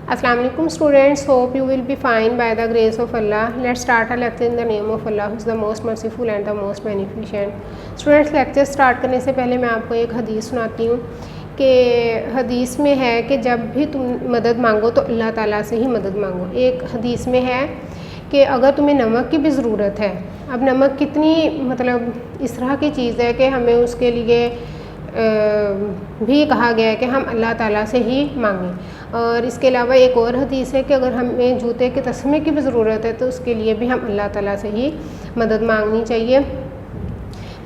Assalamu alaikum students, hope you will be fine by the grace of Allah. Let's start our lecture in the name of Allah who is the most merciful and the most beneficent. Students, lecture start करने से पहले मैं आपको एक हदीस सुनाती हूँ कि हदीस में है कि जब भी तुम मदद मांगो तो अल्लाह ताला से ही मदद मांगो। एक हदीस में है कि अगर तुम्हें नमक की भी ज़रूरत है, अब नमक कितनी मतलब इस तरह की चीज़ है कि हमें उसके लिए भी कहा गया है कि हम अल्लाह ताला से ही मांगें। और इसके अलावा एक और हदीस है कि अगर हमें जूते के तस्मे की भी ज़रूरत है तो उसके लिए भी हम अल्लाह ताला से ही मदद मांगनी चाहिए।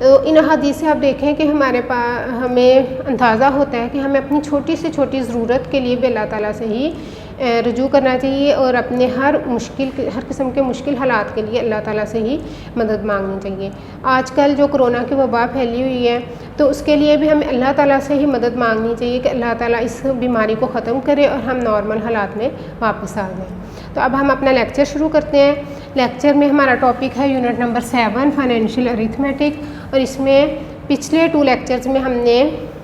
तो इन हदीस से आप देखें कि हमारे पास हमें अंदाज़ा होता है कि हमें अपनी छोटी से छोटी ज़रूरत के लिए भी अल्लाह ताला से ही रुजू करना चाहिए और अपने हर किस्म के मुश्किल हालात के लिए अल्लाह ताला से ही मदद मांगनी चाहिए। आजकल जो कोरोना की वबा फैली हुई है तो उसके लिए भी हमें अल्लाह ताला से ही मदद मांगनी चाहिए कि अल्लाह ताला इस बीमारी को ख़त्म करे और हम नॉर्मल हालात में वापस आ जाएँ। तो अब हम अपना लेक्चर शुरू करते हैं। लेक्चर में हमारा टॉपिक है यूनिट नंबर 7 फाइनेंशियल अरिथमेटिक, और इसमें पिछले 2 लेक्चर्स में हमने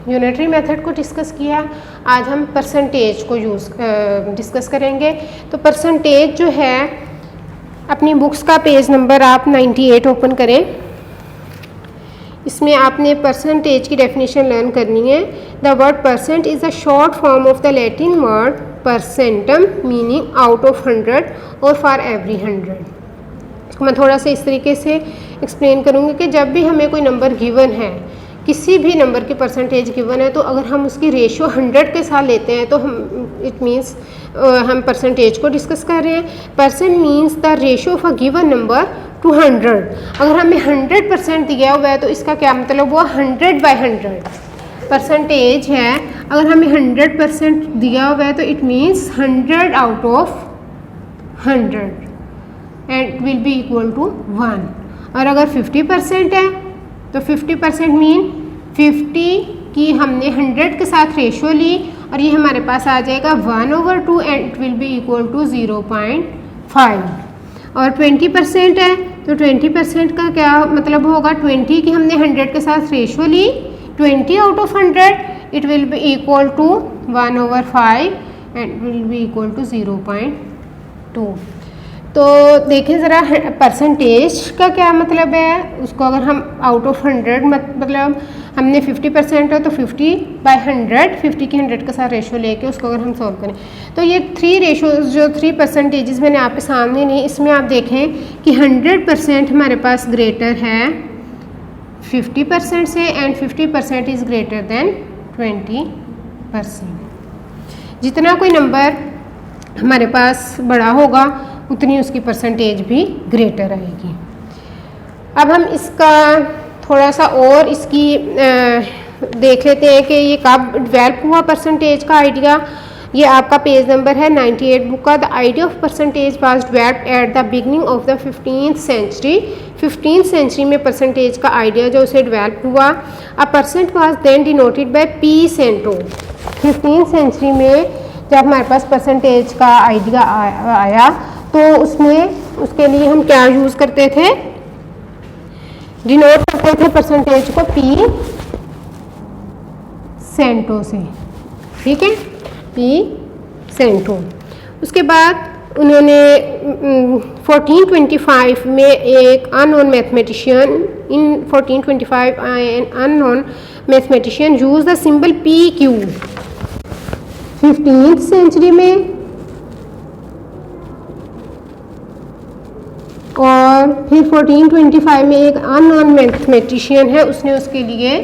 यूनिटरी मेथड को डिस्कस किया। आज हम परसेंटेज को डिस्कस करेंगे। तो परसेंटेज जो है, अपनी बुक्स का पेज नंबर आप 98 ओपन करें। इसमें आपने परसेंटेज की डेफिनेशन लर्न करनी है। The word percent is a short form of the Latin word percentum meaning out of 100 और फॉर एवरी 100। इसको मैं थोड़ा सा इस तरीके से एक्सप्लेन करूँगी कि जब भी हमें कोई नंबर गिवन है, किसी भी नंबर की परसेंटेज गिवन है, तो अगर हम उसकी रेशियो 100 के साथ लेते हैं तो हम इट मीन्स हम परसेंटेज को डिस्कस कर रहे हैं। Percent means the ratio of a given number two 100। अगर हमें 100% दिया हुआ है तो इसका क्या मतलब हुआ, 100/100 परसेंटेज है। अगर हमें 100% दिया हुआ है तो it means 100 out of 100 and it will be equal to 1। और अगर 50% है तो 50% मीन 50 की हमने 100 के साथ रेशियो ली और ये हमारे पास आ जाएगा 1/2 and it will be equal to 0.5। और 20% है तो 20% का क्या मतलब होगा, 20 की हमने 100 के साथ रेशियो ली, 20 out of 100 it will be equal to 1/5 and will be equal to 0.2। तो देखिए ज़रा परसेंटेज का क्या मतलब है। उसको अगर हम आउट ऑफ 100 मतलब हमने 50% है तो 50/100, 50 की 100 के साथ रेशो लेके उसको अगर हम सॉल्व करें तो ये 3 रेशोज जो 3 परसेंटेजेस मैंने आपके सामने नहीं, इसमें आप देखें कि 100% हमारे पास ग्रेटर है 50% से एंड 50% इज़ ग्रेटर देन 20%। जितना कोई नंबर हमारे पास बड़ा होगा उतनी उसकी परसेंटेज भी ग्रेटर आएगी। अब हम इसका थोड़ा सा और इसकी देख लेते हैं कि ये कब डेवलप हुआ परसेंटेज का आइडिया। ये आपका पेज नंबर है 98 बुक का। The idea of percentage was developed at the beginning of the 15th century. 15th century में परसेंटेज का आइडिया जो उसे डेवलप हुआ। A percent was then denoted by P cento. 15th century में जब हमारे पास परसेंटेज का आइडिया आया तो उसमें उसके लिए हम क्या यूज़ करते थे, डिनोट करते थे परसेंटेज को पी सेंटो से, ठीक है, पी सेंटो। उसके बाद उन्होंने 1425 में एक unknown mathematician in 1425 an unknown mathematician use the symbol P Q. 15th century में और फिर 1425 में एक अननोन मैथमेटिशियन है, उसने उसके लिए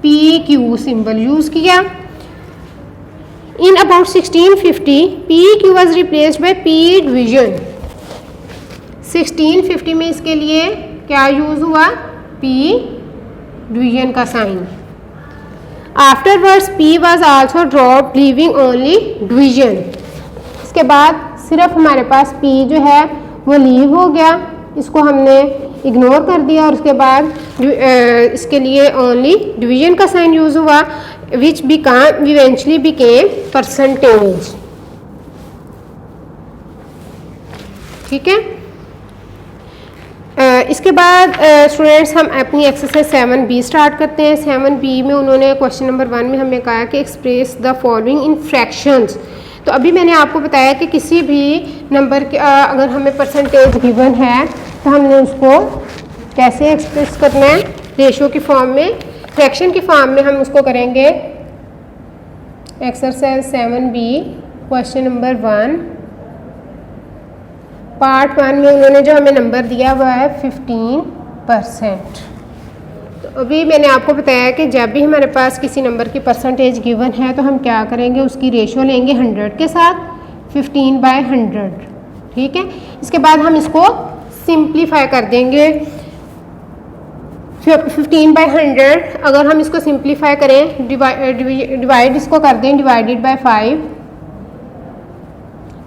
पी क्यू सिंबल यूज़ किया। In about 1650 P Q was replaced by P division. 1650 में इसके लिए क्या यूज़ हुआ, पी डिवीजन का sign. Afterwards P was also drop leaving only division. इसके बाद सिर्फ हमारे पास पी जो है वो लीव हो गया, इसको हमने इग्नोर कर दिया और उसके बाद इसके लिए ओनली डिवीजन का साइन यूज़ हुआ विच इवेंचुअली बिकेम परसेंटेज, ठीक है। इसके बाद स्टूडेंट्स हम अपनी एक्सरसाइज 7B स्टार्ट करते हैं। 7B में उन्होंने क्वेश्चन नंबर 1 में हमें कहा कि express the following in fractions. तो अभी मैंने आपको बताया कि किसी भी नंबर के अगर हमें परसेंटेज गिवन है तो हमने उसको कैसे एक्सप्रेस करना है, रेशो की फॉर्म में, फ्रैक्शन की फॉर्म में हम उसको करेंगे। Exercise 7B question number 1 part 1 में उन्होंने जो हमें नंबर दिया हुआ है 15%। तो अभी मैंने आपको बताया कि जब भी हमारे पास किसी नंबर की परसेंटेज गिवन है तो हम क्या करेंगे, उसकी रेशो लेंगे 100 के साथ, 15/100। ठीक है, इसके बाद हम इसको सिंप्लीफाई कर देंगे। 15/100 अगर हम इसको सिंप्लीफाई करें, डिवाइड इसको कर दें डिवाइडेड बाय 5।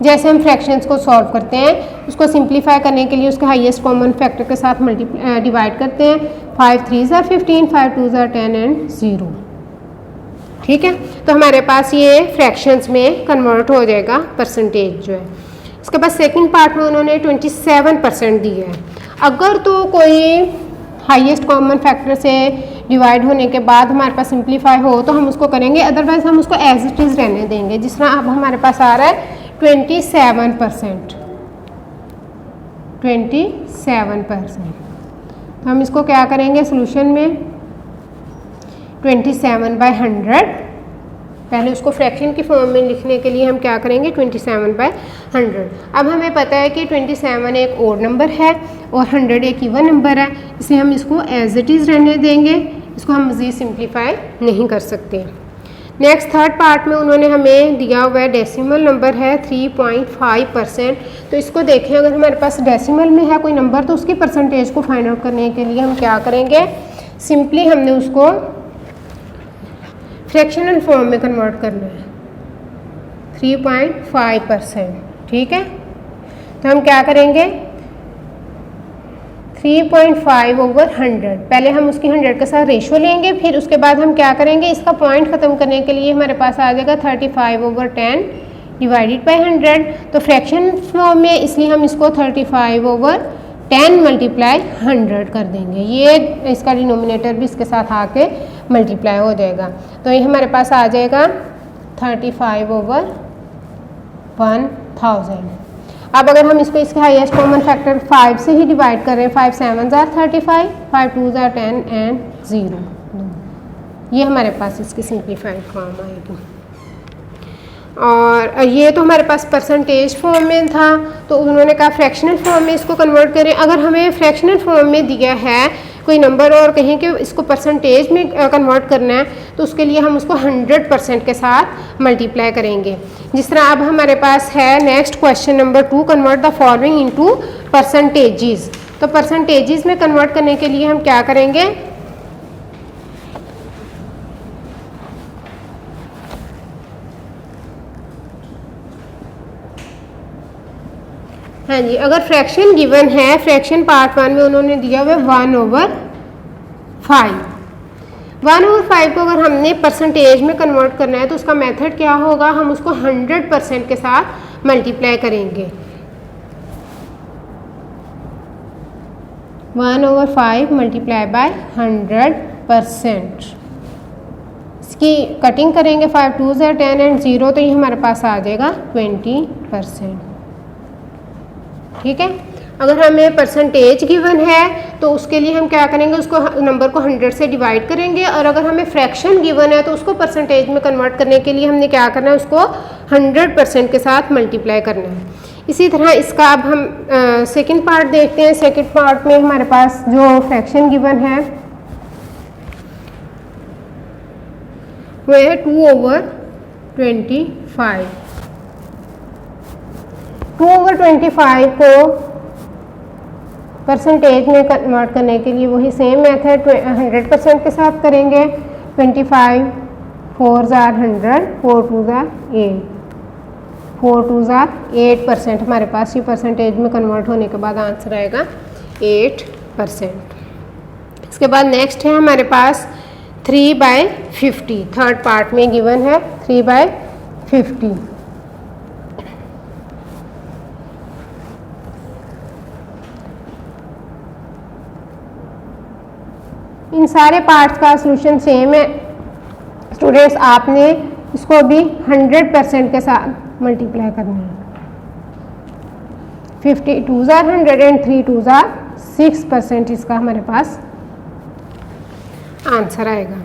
जैसे हम फ्रैक्शंस को सॉल्व करते हैं, उसको सिंप्लीफाई करने के लिए उसके हाईएस्ट कॉमन फैक्टर के साथ डिवाइड करते हैं। 5 3s are 15, 5 2s are 10 and 0। ठीक है, तो हमारे पास ये फ्रैक्शंस में कन्वर्ट हो जाएगा परसेंटेज जो है। इसके बाद सेकंड पार्ट में उन्होंने 27% दिया है। अगर तो कोई हाईएस्ट कॉमन फैक्टर से डिवाइड होने के बाद हमारे पास सिंप्लीफाई हो तो हम उसको करेंगे, अदरवाइज हम उसको एज इट इज़ रहने देंगे। जिस तरह अब हमारे पास आ रहा है 27%, 27%। तो हम इसको क्या करेंगे सोल्यूशन में, 27/100। पहले उसको फ्रैक्शन की फॉर्म में लिखने के लिए हम क्या करेंगे, 27/100। अब हमें पता है कि 27 एक ओड नंबर है और 100 एक इवन नंबर है, इसलिए हम इसको एज इट इज़ रहने देंगे, इसको हम मज़ीद सिंप्लीफाई नहीं कर सकते। नेक्स्ट थर्ड पार्ट में उन्होंने हमें दिया हुआ है डेसिमल नंबर है 3.5%। तो इसको देखें, अगर हमारे पास डेसिमल में है कोई नंबर तो उसकी परसेंटेज को फाइंड आउट करने के लिए हम क्या करेंगे, सिंपली हमने उसको फ्रैक्शनल फॉर्म में कन्वर्ट करना है, 3.5%। ठीक है, तो हम क्या करेंगे, 3.5/100। पहले हम उसकी 100 के साथ रेशो लेंगे, फिर उसके बाद हम क्या करेंगे, इसका पॉइंट ख़त्म करने के लिए हमारे पास आ जाएगा 35/10 डिवाइडेड बाय 100। तो फ्रैक्शन फॉर्म में इसलिए हम इसको 35/10 मल्टीप्लाई 100 कर देंगे। ये इसका डिनोमिनेटर भी इसके साथ आके मल्टीप्लाई हो जाएगा। तो ये हमारे पास आ जाएगा 35/1000। अब अगर हम इसको इसके हाईएस्ट कॉमन फैक्टर 5 से ही डिवाइड कर रहे हैं, 5 7s are 35, 5 2s are 10 and 0। ये हमारे पास इसकी सिंप्लीफाइड फॉर्म आएगी। और ये तो हमारे पास परसेंटेज फॉर्म में था, तो उन्होंने कहा फ्रैक्शनल फॉर्म में इसको कन्वर्ट करें। अगर हमें फ्रैक्शनल फॉर्म में दिया है कोई नंबर और कहें कि इसको परसेंटेज में कन्वर्ट करना है, तो उसके लिए हम उसको 100% के साथ मल्टीप्लाई करेंगे। जिस तरह अब हमारे पास है next question number 2, convert the following into percentages. तो परसेंटेजेस में कन्वर्ट करने के लिए हम क्या करेंगे, हाँ जी, अगर फ्रैक्शन गिवन है, फ्रैक्शन पार्ट 1 में उन्होंने दिया हुआ 1/5। 1/5 को अगर हमने परसेंटेज में कन्वर्ट करना है तो उसका मेथड क्या होगा, हम उसको 100% के साथ मल्टीप्लाई करेंगे। 1/5 मल्टीप्लाई बाय 100%। इसकी कटिंग करेंगे, 5 2s are 10 एंड 0, तो ये हमारे पास आ जाएगा 20%। ठीक है, अगर हमें परसेंटेज गिवन है तो उसके लिए हम क्या करेंगे, उसको नंबर को 100 से डिवाइड करेंगे। और अगर हमें फ्रैक्शन गिवन है तो उसको परसेंटेज में कन्वर्ट करने के लिए हमने क्या करना है, उसको 100% के साथ मल्टीप्लाई करना है। इसी तरह इसका अब हम सेकंड पार्ट देखते हैं। सेकंड पार्ट में हमारे पास जो फ्रैक्शन गिवन है वो है 2/25। 2/25 को परसेंटेज में कन्वर्ट करने के लिए वही सेम मेथड 100% के साथ करेंगे। 25 4s are 100, 4 2s are 8, 4 2s are 8%। हमारे पास ये परसेंटेज में कन्वर्ट होने के बाद आंसर आएगा 8%। इसके बाद नेक्स्ट है हमारे पास 3/50। थर्ड पार्ट में गिवन है 3/50। इन सारे पार्ट्स का सॉल्यूशन सेम है स्टूडेंट्स। आपने इसको भी 100% के साथ मल्टीप्लाई करना है। 50 2 ज़ार 100 एंड 3 2 ज़ार 6% इसका हमारे पास आंसर आएगा।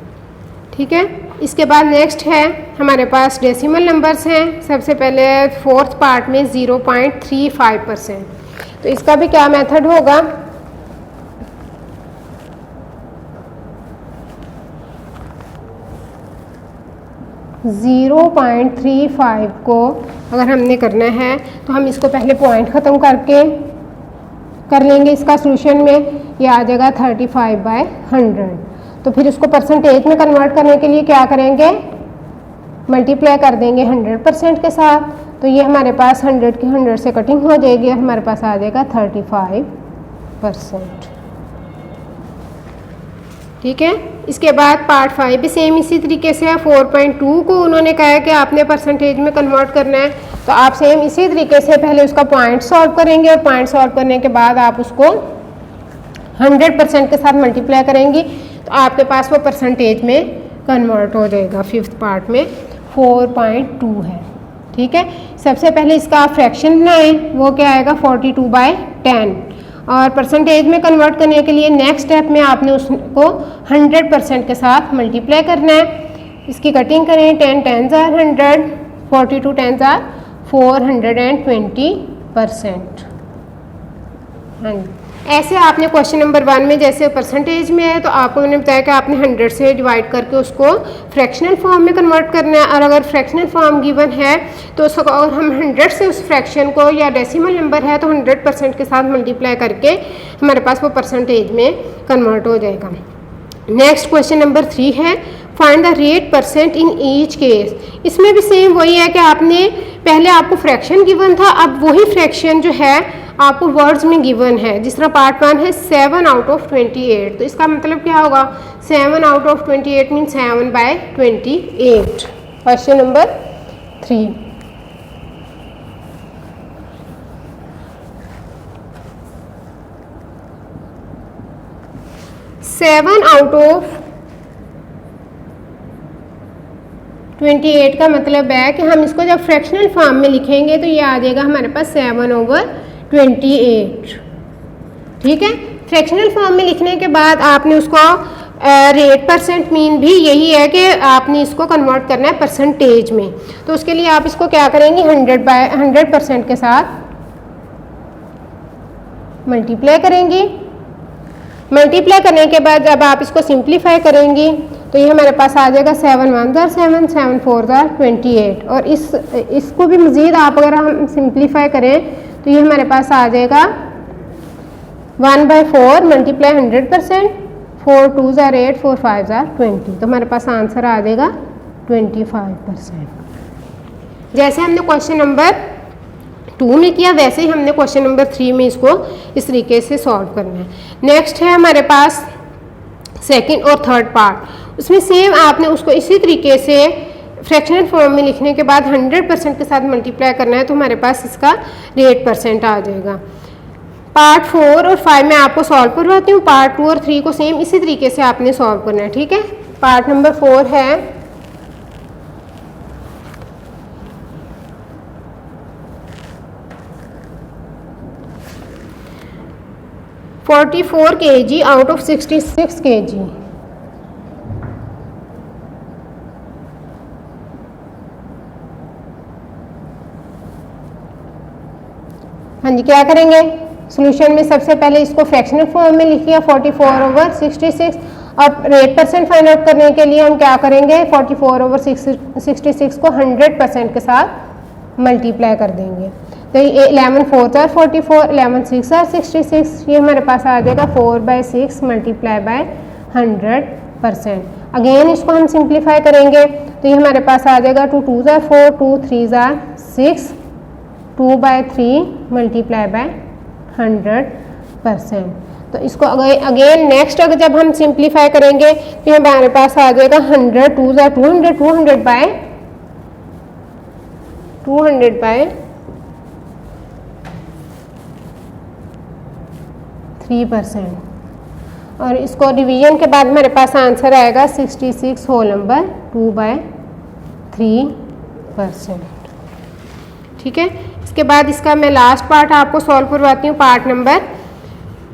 ठीक है, इसके बाद नेक्स्ट है हमारे पास डेसिमल नंबर्स हैं। सबसे पहले फोर्थ पार्ट में 0.35%, तो इसका भी क्या मेथड होगा, .35 को अगर हमने करना है तो हम इसको पहले पॉइंट ख़त्म करके कर लेंगे इसका सोल्यूशन में, ये आ जाएगा 35/100। तो फिर उसको परसेंटेज में कन्वर्ट करने के लिए क्या करेंगे, मल्टीप्लाई कर देंगे 100% के साथ। तो ये हमारे पास 100 की 100 से कटिंग हो जाएगी और हमारे पास आ जाएगा 35%। ठीक है, इसके बाद पार्ट 5 भी सेम इसी तरीके से है। 4.2 को उन्होंने कहा है कि आपने परसेंटेज में कन्वर्ट करना है, तो आप सेम इसी तरीके से पहले उसका पॉइंट सॉल्व करेंगे और पॉइंट सॉल्व करने के बाद आप उसको 100% के साथ मल्टीप्लाई करेंगी तो आपके पास वो परसेंटेज में कन्वर्ट हो जाएगा। फिफ्थ पार्ट में 4.2 है। ठीक है, सबसे पहले इसका आप फ्रैक्शन बनाएं, वो क्या आएगा 42/10, और परसेंटेज में कन्वर्ट करने के लिए नेक्स्ट स्टेप में आपने उसको 100% के साथ मल्टीप्लाई करना है। इसकी कटिंग करें, 10 10 ज़ार 100, 42 10 ज़ार 420%। हाँ जी, ऐसे आपने क्वेश्चन नंबर 1 में जैसे परसेंटेज में है तो आपको मैंने बताया कि आपने 100 से डिवाइड करके उसको फ्रैक्शनल फॉर्म में कन्वर्ट करना है, और अगर फ्रैक्शनल फॉर्म गिवन है तो उसको और हम 100 से उस फ्रैक्शन को, या डेसिमल नंबर है तो 100% के साथ मल्टीप्लाई करके हमारे पास वो परसेंटेज में कन्वर्ट हो जाएगा। नेक्स्ट क्वेश्चन नंबर 3 है, find the rate percent in each case. इसमें भी सेम वही है कि आपने पहले आपको फ्रैक्शन गिवन था, अब वही फ्रैक्शन जो है आपको वर्ड्स में गिवन है। जिस तरह पार्ट 1 है 7 आउट ऑफ 28, तो इसका मतलब क्या होगा, 7 out of 28 mean 7/28। Question number 3, seven out of 28 का मतलब है कि हम इसको जब फ्रैक्शनल फॉर्म में लिखेंगे तो ये आ जाएगा हमारे पास 7/28। ठीक है, फ्रैक्शनल फॉर्म में लिखने के बाद आपने उसको रेट परसेंट मीन भी यही है कि आपने इसको कन्वर्ट करना है परसेंटेज में। तो उसके लिए आप इसको क्या करेंगे, 100% के साथ मल्टीप्लाई करेंगे। मल्टीप्लाई करने के बाद जब आप इसको सिंप्लीफाई करेंगी तो ये हमारे पास आ जाएगा 7 1 ज़ार 7, 7 4 ज़ार 28। और इसको भी मज़ीद आप अगर हम सिंप्लीफाई करें तो ये हमारे पास आ जाएगा 1/4 मल्टीप्लाई 100%, 4 2 ज़ार 8, 4 5 ज़ार 20। तो हमारे पास आंसर आ जाएगा 25%। जैसे हमने क्वेश्चन नंबर 2 में किया वैसे ही हमने क्वेश्चन नंबर 3 में इसको इस तरीके से सॉल्व करना है। नेक्स्ट है हमारे पास सेकंड और थर्ड पार्ट, उसमें सेम आपने उसको इसी तरीके से फ्रैक्शनल फॉर्म में लिखने के बाद 100% के साथ मल्टीप्लाई करना है तो हमारे पास इसका रेट परसेंट आ जाएगा। पार्ट 4 और 5 में आपको सॉल्व करवाती हूँ, पार्ट 2 और 3 को सेम इसी तरीके से आपने सॉल्व करना है। ठीक है, पार्ट नंबर 4 है 44 kg आउट ऑफ 66 kg। हाँ जी, क्या करेंगे, सॉल्यूशन में सबसे पहले इसको फ्रैक्शनल फॉर्म में लिखिए 44/66, और रेट परसेंट फाइंड आउट करने के लिए हम क्या करेंगे, 44/66 को 100% के साथ मल्टीप्लाई कर देंगे। तो ये 11 4 ज़ार 44, 11 6 ज़ार 66, ये हमारे पास आ जाएगा 4/6 मल्टीप्लाई बाय 100%। अगेन इसको हम सिंप्लीफाई करेंगे तो ये हमारे पास आ जाएगा 2 2 ज़ार 4, 2 3 ज़ार 6, 2/3 मल्टीप्लाई बाय 100%। तो इसको अगेन नेक्स्ट अगर जब हम सिंप्लीफाई करेंगे तो ये हमारे पास आ जाएगा 100, 2 ज़ार 200, 200 बाय 3%। और इसको डिवीजन के बाद हमारे पास आंसर आएगा 66 होल नंबर 2/3%। ठीक है। इसके बाद इसका मैं लास्ट पार्ट आपको सॉल्व करवाती हूँ। पार्ट नंबर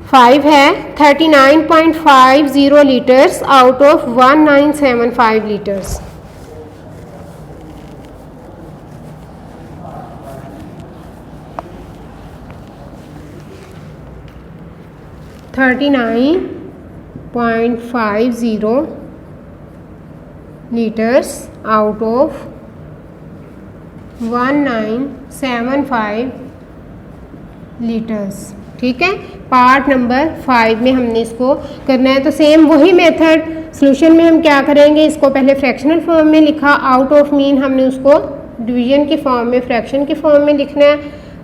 5 है 39.50 litres out of 1975 litres. 39.50 litres out of 1975 litres. ठीक है, पार्ट नंबर 5 में हमने इसको करना है। तो सेम वही मेथड सॉल्यूशन में हम क्या करेंगे, इसको पहले फ्रैक्शनल फॉर्म में लिखा, आउट ऑफ मीन हमने उसको डिवीजन की फॉर्म में, फ्रैक्शन की फॉर्म में लिखना है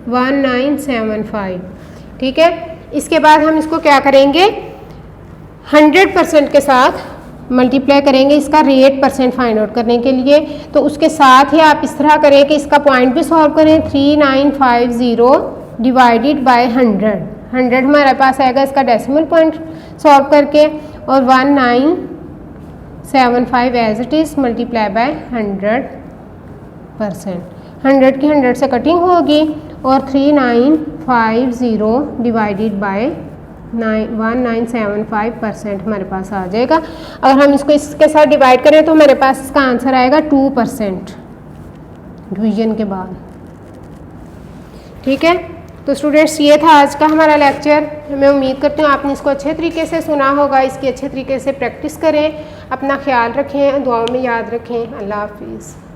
1975। ठीक है, इसके बाद हम इसको क्या करेंगे 100% के साथ मल्टीप्लाई करेंगे इसका रेट परसेंट फाइंड आउट करने के लिए। तो उसके साथ ही आप इस तरह करें कि इसका पॉइंट भी सॉल्व करें। 3950 डिवाइडेड बाय 100 हमारे पास आएगा इसका डेसिमल पॉइंट सॉल्व करके, और 1975 as it is multiply by 100%। 100 की 100 से कटिंग होगी और 3950 डिवाइडेड बाय 1975% हमारे पास आ जाएगा। अगर हम इसको इसके साथ डिवाइड करें तो हमारे पास इसका आंसर आएगा 2% डिवीजन के बाद। ठीक है, तो स्टूडेंट्स ये था आज का हमारा लेक्चर। मैं उम्मीद करती हूँ आपने इसको अच्छे तरीके से सुना होगा। इसकी अच्छे तरीके से प्रैक्टिस करें, अपना ख्याल रखें, दुआओं में याद रखें। अल्लाह हाफिज़।